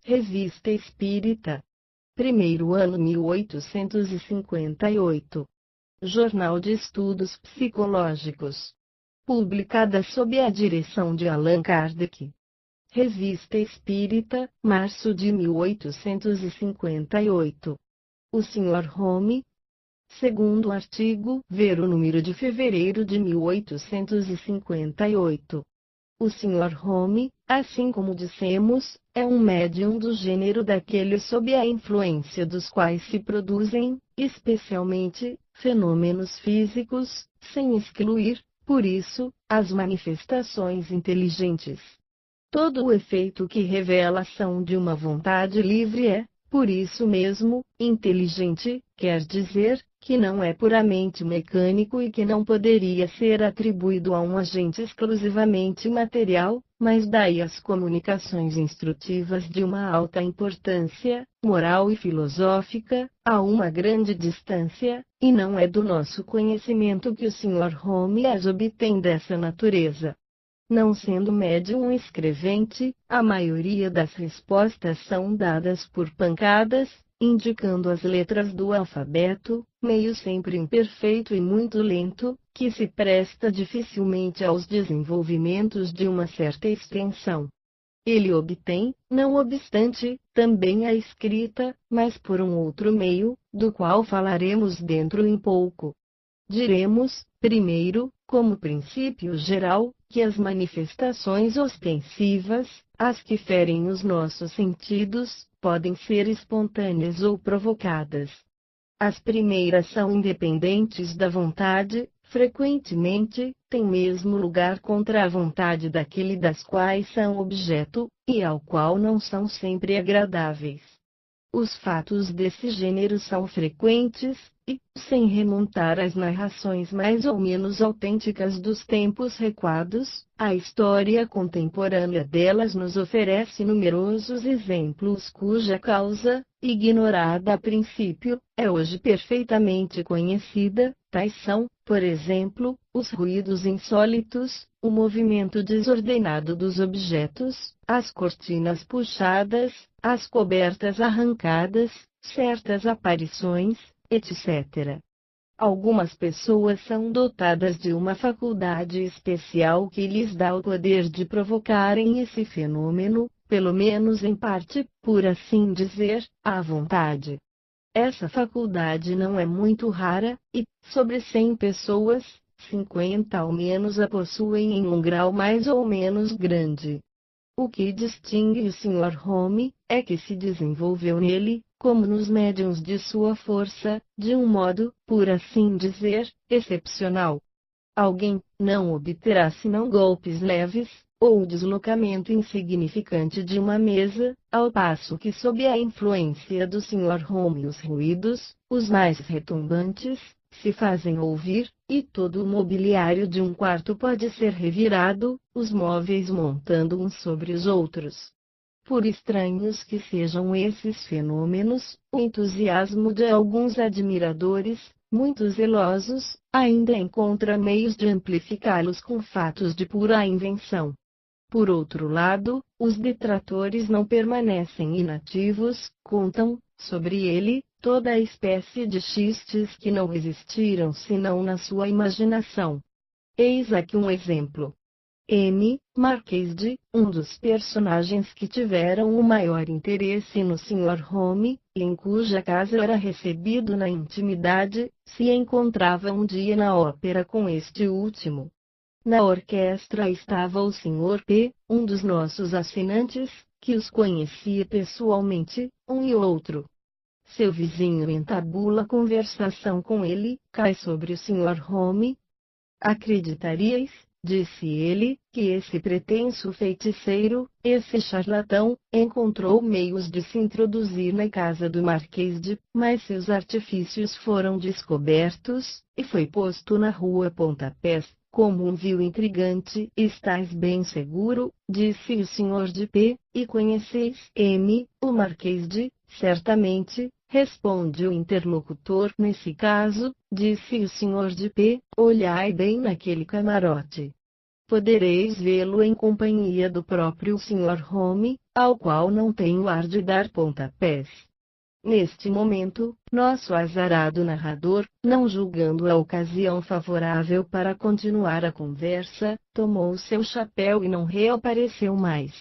Revista Espírita. Primeiro ano 1858. Jornal de Estudos Psicológicos. Publicada sob a direção de Allan Kardec. Revista Espírita, março de 1858. O Sr. Home. Segundo artigo, ver o número de fevereiro de 1858. O Sr. Home, assim como dissemos, é um médium do gênero daqueles sob a influência dos quais se produzem, especialmente, fenômenos físicos, sem excluir, por isso, as manifestações inteligentes. Todo o efeito que revelação de uma vontade livre é, por isso mesmo, inteligente, quer dizer, que não é puramente mecânico e que não poderia ser atribuído a um agente exclusivamente material, mas daí as comunicações instrutivas de uma alta importância, moral e filosófica, a uma grande distância, e não é do nosso conhecimento que o Sr. Home as obtém dessa natureza. Não sendo médium escrevente, a maioria das respostas são dadas por pancadas, indicando as letras do alfabeto, meio sempre imperfeito e muito lento, que se presta dificilmente aos desenvolvimentos de uma certa extensão. Ele obtém, não obstante, também a escrita, mas por um outro meio, do qual falaremos dentro em pouco. Diremos, primeiro, como princípio geral, que as manifestações ostensivas, as que ferem os nossos sentidos, podem ser espontâneas ou provocadas. As primeiras são independentes da vontade, frequentemente, têm mesmo lugar contra a vontade daquele das quais são objeto, e ao qual não são sempre agradáveis. Os fatos desse gênero são frequentes, e, sem remontar às narrações mais ou menos autênticas dos tempos recuados, a história contemporânea delas nos oferece numerosos exemplos cuja causa, ignorada a princípio, é hoje perfeitamente conhecida. Tais são, por exemplo, os ruídos insólitos, o movimento desordenado dos objetos, as cortinas puxadas, as cobertas arrancadas, certas aparições, etc. Algumas pessoas são dotadas de uma faculdade especial que lhes dá o poder de provocarem esse fenômeno, pelo menos em parte, por assim dizer, à vontade. Essa faculdade não é muito rara, e, sobre 100 pessoas, 50 ao menos a possuem em um grau mais ou menos grande. O que distingue o Sr. Home, é que se desenvolveu nele, como nos médiuns de sua força, de um modo, por assim dizer, excepcional. Alguém não obterá senão golpes leves, ou o deslocamento insignificante de uma mesa, ao passo que sob a influência do Sr. Home os ruídos, os mais retumbantes, se fazem ouvir, e todo o mobiliário de um quarto pode ser revirado, os móveis montando uns sobre os outros. Por estranhos que sejam esses fenômenos, o entusiasmo de alguns admiradores, muito zelosos, ainda encontra meios de amplificá-los com fatos de pura invenção. Por outro lado, os detratores não permanecem inativos, contam, sobre ele, toda a espécie de xistes que não existiram senão na sua imaginação. Eis aqui um exemplo. M. Marquês de, um dos personagens que tiveram o maior interesse no Sr. Home, e em cuja casa era recebido na intimidade, se encontrava um dia na ópera com este último. Na orquestra estava o Sr. P., um dos nossos assinantes, que os conhecia pessoalmente, um e outro. Seu vizinho entabula conversação com ele, cai sobre o Sr. Home. Acreditaríeis, disse ele, que esse pretenso feiticeiro, esse charlatão, encontrou meios de se introduzir na casa do Marquês de, mas seus artifícios foram descobertos, e foi posto na rua pontapés, como um vil intrigante. Estais bem seguro, disse o Sr. de P., e conheceis M., o Marquês de, certamente, responde o interlocutor. Nesse caso, disse o Sr. de P., olhai bem naquele camarote. Podereis vê-lo em companhia do próprio Sr. Home, ao qual não tenho ar de dar pontapés. Neste momento, nosso azarado narrador, não julgando a ocasião favorável para continuar a conversa, tomou seu chapéu e não reapareceu mais.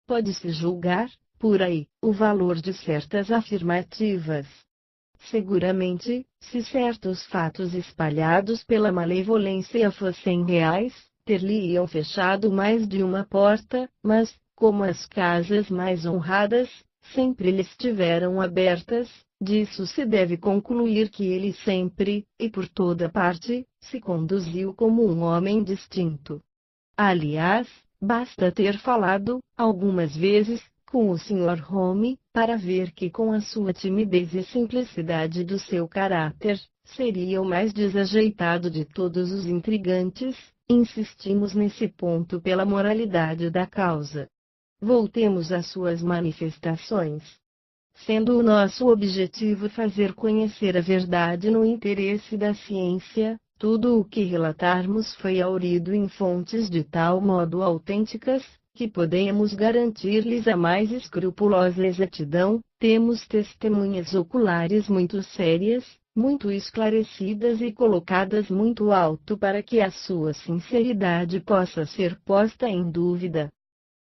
Pode-se julgar, por aí, o valor de certas afirmativas. Seguramente, se certos fatos espalhados pela malevolência fossem reais, ter-lhe-iam fechado mais de uma porta, mas, como as casas mais honradas sempre lhes estiveram abertas, disso se deve concluir que ele sempre, e por toda parte, se conduziu como um homem distinto. Aliás, basta ter falado, algumas vezes, com o Sr. Home, para ver que com a sua timidez e simplicidade do seu caráter, seria o mais desajeitado de todos os intrigantes. Insistimos nesse ponto pela moralidade da causa. Voltemos às suas manifestações. Sendo o nosso objetivo fazer conhecer a verdade no interesse da ciência, tudo o que relatarmos foi haurido em fontes de tal modo autênticas, que podemos garantir-lhes a mais escrupulosa exatidão. Temos testemunhas oculares muito sérias, muito esclarecidas e colocadas muito alto para que a sua sinceridade possa ser posta em dúvida.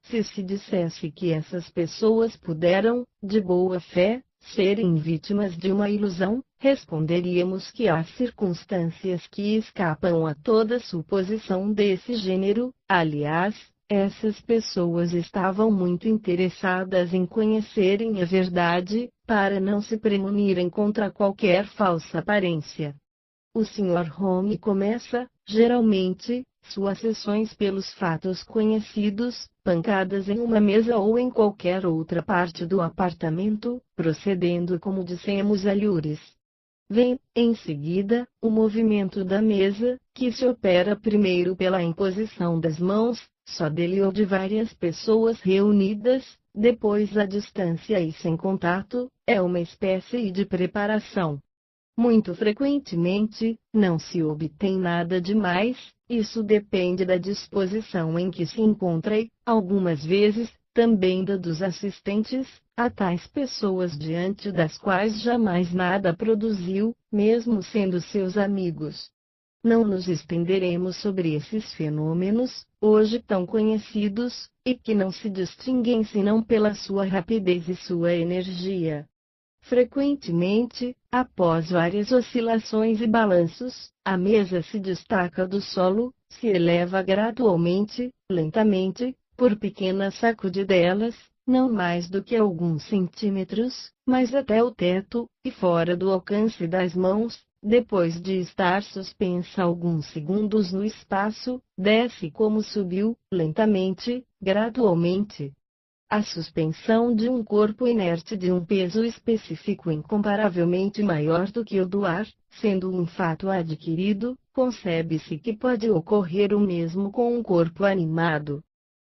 Se dissesse que essas pessoas puderam, de boa fé, serem vítimas de uma ilusão, responderíamos que há circunstâncias que escapam a toda suposição desse gênero. Aliás, essas pessoas estavam muito interessadas em conhecerem a verdade, para não se premunirem contra qualquer falsa aparência. O Sr. Home começa, geralmente, suas sessões pelos fatos conhecidos, pancadas em uma mesa ou em qualquer outra parte do apartamento, procedendo como dissemos alhures. Vem, em seguida, o movimento da mesa, que se opera primeiro pela imposição das mãos, só dele ou de várias pessoas reunidas, depois à distância e sem contato, é uma espécie de preparação. Muito frequentemente, não se obtém nada demais, isso depende da disposição em que se encontra e, algumas vezes, também da dos assistentes, a tais pessoas diante das quais jamais nada produziu, mesmo sendo seus amigos. Não nos estenderemos sobre esses fenômenos, hoje tão conhecidos, e que não se distinguem senão pela sua rapidez e sua energia. Frequentemente, após várias oscilações e balanços, a mesa se destaca do solo, se eleva gradualmente, lentamente, por pequenas sacudidelas, não mais do que alguns centímetros, mas até o teto, e fora do alcance das mãos, depois de estar suspensa alguns segundos no espaço, desce como subiu, lentamente, gradualmente. A suspensão de um corpo inerte de um peso específico incomparavelmente maior do que o do ar, sendo um fato adquirido, concebe-se que pode ocorrer o mesmo com um corpo animado.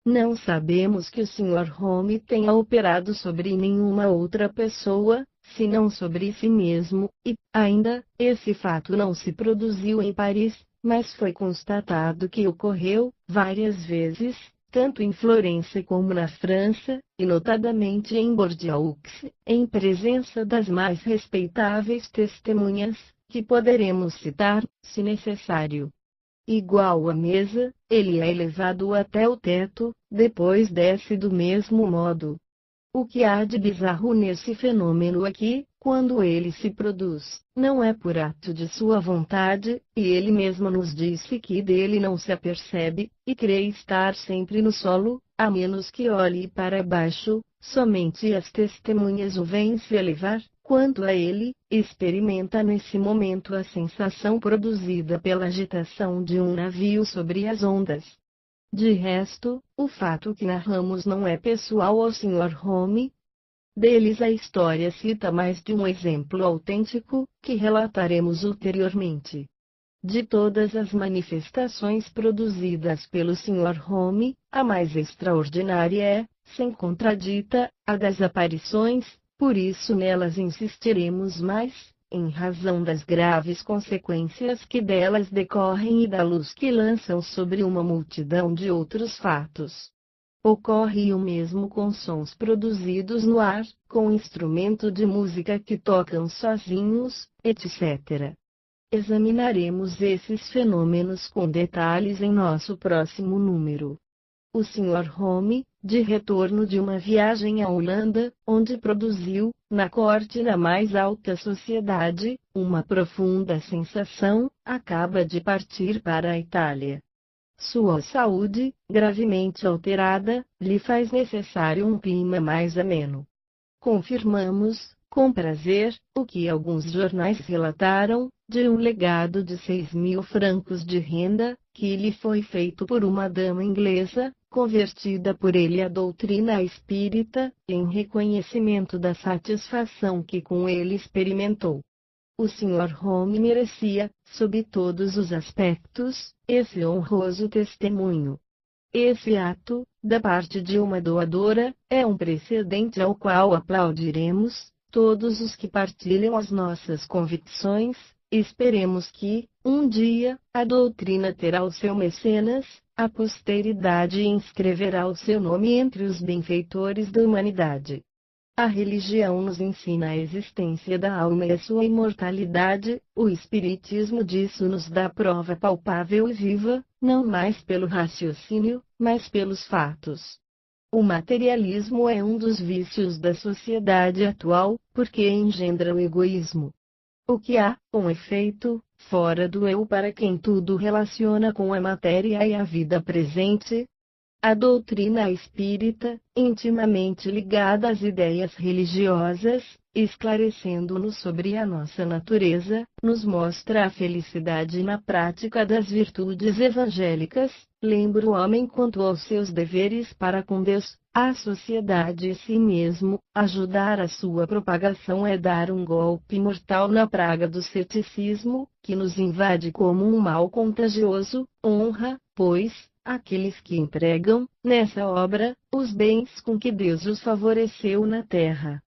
Não sabemos que o Sr. Home tenha operado sobre nenhuma outra pessoa, senão sobre si mesmo, e, ainda, esse fato não se produziu em Paris, mas foi constatado que ocorreu, várias vezes, tanto em Florença como na França, e notadamente em Bordeaux, em presença das mais respeitáveis testemunhas, que poderemos citar, se necessário. Igual à mesa, ele é elevado até o teto, depois desce do mesmo modo. O que há de bizarro nesse fenômeno é que, quando ele se produz, não é por ato de sua vontade, e ele mesmo nos disse que dele não se apercebe, e crê estar sempre no solo, a menos que olhe para baixo. Somente as testemunhas o veem se elevar. Quanto a ele, experimenta nesse momento a sensação produzida pela agitação de um navio sobre as ondas. De resto, o fato que narramos não é pessoal ao Sr. Home. Deles a história cita mais de um exemplo autêntico, que relataremos ulteriormente. De todas as manifestações produzidas pelo Sr. Home, a mais extraordinária é, sem contradita, a das aparições. Por isso nelas insistiremos mais, em razão das graves consequências que delas decorrem e da luz que lançam sobre uma multidão de outros fatos. Ocorre o mesmo com sons produzidos no ar, com instrumento de música que tocam sozinhos, etc. Examinaremos esses fenômenos com detalhes em nosso próximo número. O Sr. Home, de retorno de uma viagem à Holanda, onde produziu, na corte da mais alta sociedade, uma profunda sensação, acaba de partir para a Itália. Sua saúde, gravemente alterada, lhe faz necessário um clima mais ameno. Confirmamos, com prazer, o que alguns jornais relataram, de um legado de 6.000 francos de renda, que lhe foi feito por uma dama inglesa, convertida por ele à doutrina espírita, em reconhecimento da satisfação que com ele experimentou. O Sr. Home merecia, sob todos os aspectos, esse honroso testemunho. Esse ato, da parte de uma doadora, é um precedente ao qual aplaudiremos, todos os que partilham as nossas convicções. Esperemos que, um dia, a doutrina terá o seu mecenas, a posteridade inscreverá o seu nome entre os benfeitores da humanidade. A religião nos ensina a existência da alma e a sua imortalidade, o espiritismo disso nos dá prova palpável e viva, não mais pelo raciocínio, mas pelos fatos. O materialismo é um dos vícios da sociedade atual, porque engendra o egoísmo. O que há, com efeito, fora do eu para quem tudo relaciona com a matéria e a vida presente? A doutrina espírita, intimamente ligada às ideias religiosas, esclarecendo-nos sobre a nossa natureza, nos mostra a felicidade na prática das virtudes evangélicas, lembra o homem quanto aos seus deveres para com Deus, a sociedade e si mesmo. Ajudar a sua propagação é dar um golpe mortal na praga do ceticismo, que nos invade como um mal contagioso. Honra, pois, aqueles que empregam, nessa obra, os bens com que Deus os favoreceu na terra.